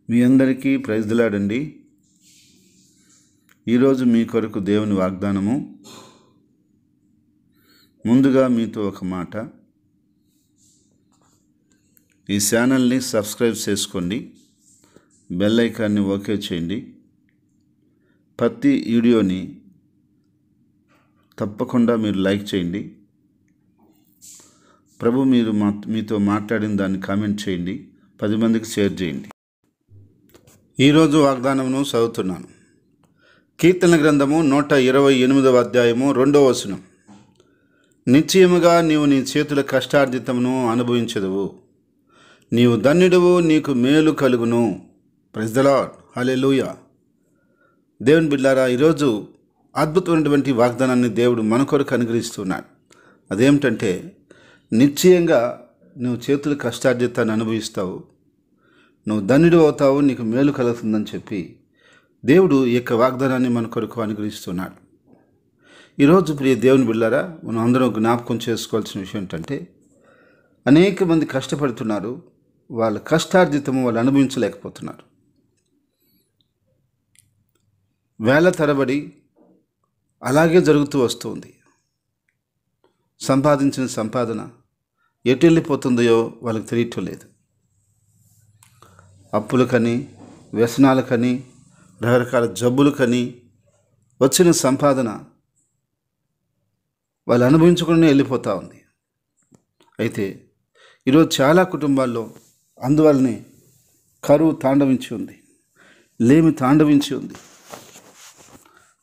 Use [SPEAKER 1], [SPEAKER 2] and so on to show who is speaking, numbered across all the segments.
[SPEAKER 1] మీ అందరికీ praise the lord అండి. ఈరోజు మీ కొరకు దేవుని వాగ్దానము. ముందుగా మీతో ఒక మాట, ఈ ఛానల్ని సబ్స్క్రైబ్ చేసుకోండి, బెల్ ఐకాన్ని ఓకే చేయండి. ప్రతి వీడియోని తప్పకుండా మీరు లైక్ చేయండి. ప్రభు మీరు మీతో మాట్లాడిన దాన్ని కామెంట్ చేయండి, 10 మందికి షేర్ చేయండి. ఈరోజు వాగ్దానమును చదువుతున్నాను. కీర్తన గ్రంథము 128వ అధ్యాయము 2వ వచనం. నిశ్చయముగా నీవు నీ చేతుల కష్టార్జితమును అనుభవించదువు, నీవు ధన్యుడువు, నీకు మేలు కలుగును. ప్రైజ్ ది లార్డ్, హల్లెలూయా. దేవుని బిడ్డలారా, ఈరోజు అద్భుతమైనటువంటి వాగ్దానాన్ని దేవుడు మన కొరకు అనుగ్రహిస్తున్నాడు. అదేమిటంటే, నిశ్చయంగా నువ్వు చేతుల కష్టార్జితాన్ని అనుభవిస్తావు, నువ్వు ధన్యుడు అవుతావు, నీకు మేలు కలుగుతుందని చెప్పి దేవుడు ఈ యొక్క వాగ్దానాన్ని మన కొరకు అనుగ్రహిస్తున్నాడు. ఈరోజు ప్రియ దేవుని బిడ్డలారా, మనం అందరం జ్ఞాపకం చేసుకోవాల్సిన విషయం ఏంటంటే, అనేక మంది కష్టపడుతున్నారు, వాళ్ళ కష్టార్జితము వాళ్ళు అనుభవించలేకపోతున్నారు. వేల తరబడి అలాగే జరుగుతూ వస్తుంది. సంపాదించిన సంపాదన ఎటు వెళ్ళిపోతుందో వాళ్ళకి తెలియటం లేదు. అప్పులకని, వ్యసనాలకని, రకరకాల జబ్బులకని వచ్చిన సంపాదన వాళ్ళు అనుభవించకుండా వెళ్ళిపోతూ ఉంది. అయితే ఈరోజు చాలా కుటుంబాల్లో అందువల్లనే కరువు తాండవించి ఉంది, లేమి తాండవించి ఉంది,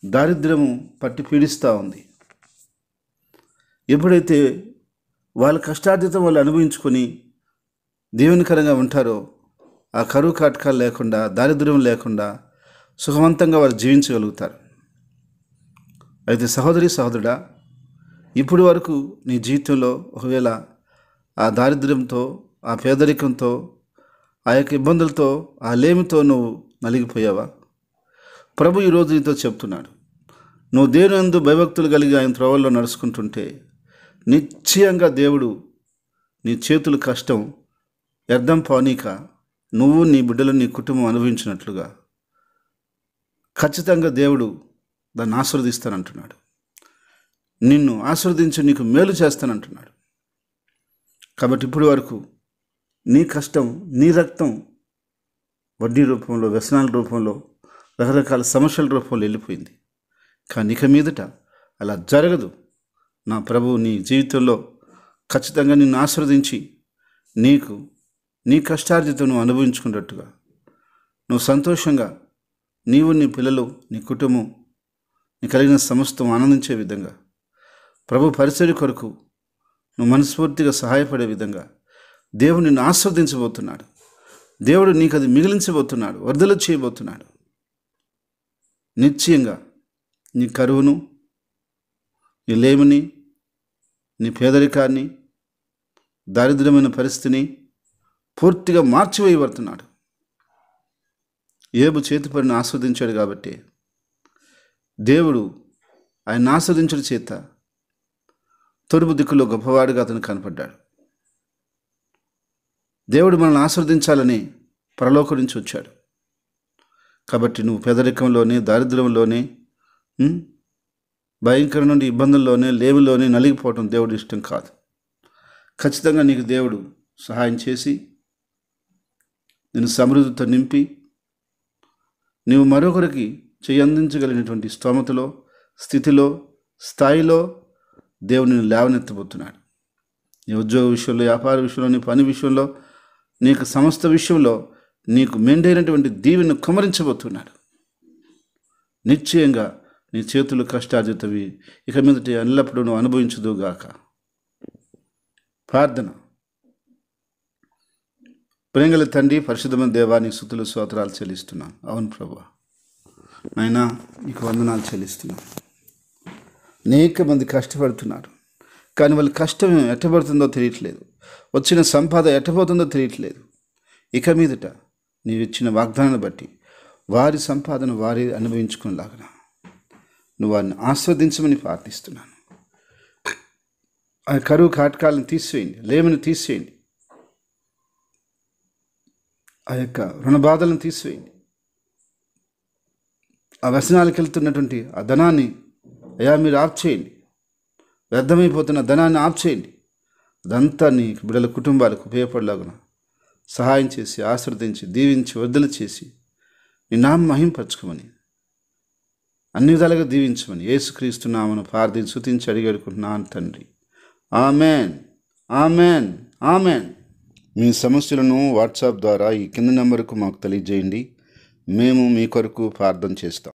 [SPEAKER 1] దారిద్ర్యము పట్టి పీడిస్తూ ఉంది. ఎప్పుడైతే వాళ్ళ కష్టార్జితం వాళ్ళు అనుభవించుకొని దేవునికరంగా ఉంటారో, ఆ కరువు కాటకాలు లేకుండా, దారిద్ర్యం లేకుండా సుఖవంతంగా వారు జీవించగలుగుతారు. అయితే సహోదరి సహోదరుడా, ఇప్పటి వరకు నీ జీవితంలో ఒకవేళ ఆ దారిద్ర్యంతో, ఆ పేదరికంతో, ఆ యొక్క ఇబ్బందులతో, ఆ లేమితో నువ్వు నలిగిపోయావా? ప్రభు ఈరోజు నీతో చెప్తున్నాడు, నువ్వు దేవుని యందు భయభక్తులు కలిగి ఆయన త్రోవల్లో నడుచుకుంటుంటే నిశ్చయంగా దేవుడు నీ చేతుల కష్టం వ్యర్థం పోనీక నువ్వు, నీ బిడ్డలు, నీ కుటుంబం అనుభవించినట్లుగా ఖచ్చితంగా దేవుడు దాన్ని ఆశీర్వదిస్తానంటున్నాడు. నిన్ను ఆశీర్వదించి నీకు మేలు చేస్తానంటున్నాడు. కాబట్టి ఇప్పటి వరకు నీ కష్టం, నీ రక్తం వడ్డీ రూపంలో, వ్యసనాల రూపంలో, రకరకాల సమస్యల రూపంలో వెళ్ళిపోయింది. కానీ ఇక మీదట అలా జరగదు. నా ప్రభువు నీ జీవితంలో ఖచ్చితంగా నిన్ను ఆశీర్వదించి నీకు నీ కష్టార్జితం నువ్వు అనుభవించుకున్నట్టుగా, నువ్వు సంతోషంగా, నీవు, నీ పిల్లలు, నీ కుటుంబం, నీ కలిగిన సమస్తం ఆనందించే విధంగా, ప్రభు పరిచర్య కొరకు నువ్వు మనస్ఫూర్తిగా సహాయపడే విధంగా దేవుడు నిన్ను ఆస్వాదించబోతున్నాడు. దేవుడు నీకు అది మిగిలించబోతున్నాడు, వర్ధలు చేయబోతున్నాడు. నిశ్చయంగా నీ కరువును, నీ లేమిని, నీ పేదరికాన్ని, దారిద్ర్యమైన పరిస్థితిని పూర్తిగా మార్చివేయబడుతున్నాడు. యోబు చేతి పనిని ఆస్వాదించాడు కాబట్టి దేవుడు ఆయన ఆస్వాదించడం చేత తూర్పు దిక్కులో గొప్పవాడిగా అతను కనపడ్డాడు. దేవుడు మనల్ని ఆస్వాదించాలని పరలోకం నుంచి వచ్చాడు. కాబట్టి నువ్వు పేదరికంలోనే, దారిద్ర్యంలోనే, భయంకర నుండి ఇబ్బందుల్లోనే, లేమిలోనే నలిగిపోవటం దేవుడు ఇష్టం కాదు. ఖచ్చితంగా నీకు దేవుడు సహాయం చేసి నేను సమృద్ధితో నింపి నీవు మరొకరికి అందించగలిగినటువంటి స్తోమతలో, స్థితిలో, స్థాయిలో దేవుడు నిన్ను లేవనెత్తబోతున్నాడు. నీ ఉద్యోగ విషయంలో, వ్యాపార విషయంలో, నీ పని విషయంలో, నీకు సమస్త విషయంలో నీకు మెండైనటువంటి దీవెను కుమరించబోతున్నాడు. నిశ్చయంగా నీ చేతులు కష్టార్జితవి ఇక మీదట ఎల్లప్పుడూ నువ్వు అనుభవించుదుగాక. ప్రార్థన. ప్రేంగల తండ్రి, పరిశుద్ధమైన దేవా, నీ స్తుతులు స్తోత్రాలు చెల్లిస్తున్నాను. అవును ప్రభువా, నాయనా నీకు వందనాలు చెల్లిస్తున్నాను. అనేక మంది కష్టపడుతున్నారు, కానీ వాళ్ళ కష్టం ఎట్టబడుతుందో తెలియట్లేదు, వచ్చిన సంపాదన ఎట్టబోతుందో తెలియట్లేదు. ఇక మీదట నీవు ఇచ్చిన వాగ్దానాన్ని బట్టి వారి సంపాదన వారి అనుభవించుకునేలాగా నువ్వు వారిని ఆస్వాదించమని ప్రార్థిస్తున్నాను. ఆ కరువు కాటకాలను తీసివేయండి, లేమిని తీసివేయండి. ఆ యొక్క రుణబాధలను తీసివేయండి. ఆ వ్యసనాలకు వెళ్తున్నటువంటి ఆ ధనాన్ని అయ్యా మీరు ఆఫ్ చేయండి. వ్యర్థమైపోతున్న ధనాన్ని ఆఫ్ చేయండి. అదంతా నీ బిడ్డల కుటుంబాలకు ఉపయోగపడలాగున సహాయం చేసి, ఆశీర్వదించి, దీవించి, వర్ధలు చేసి నీ నామం మహింపరచుకోమని, అన్ని విధాలుగా దీవించమని యేసుక్రీస్తు నామమున ప్రార్థించి స్తుతించి అడిగి వేడుకుంటున్నాను తండ్రి. Amen, amen, amen. మీ సమస్యలను వాట్సాప్ ద్వారా ఈ కింది నెంబర్కు మాకు తెలియజేయండి. మేము మీ కొరకు ప్రార్థన చేస్తాం.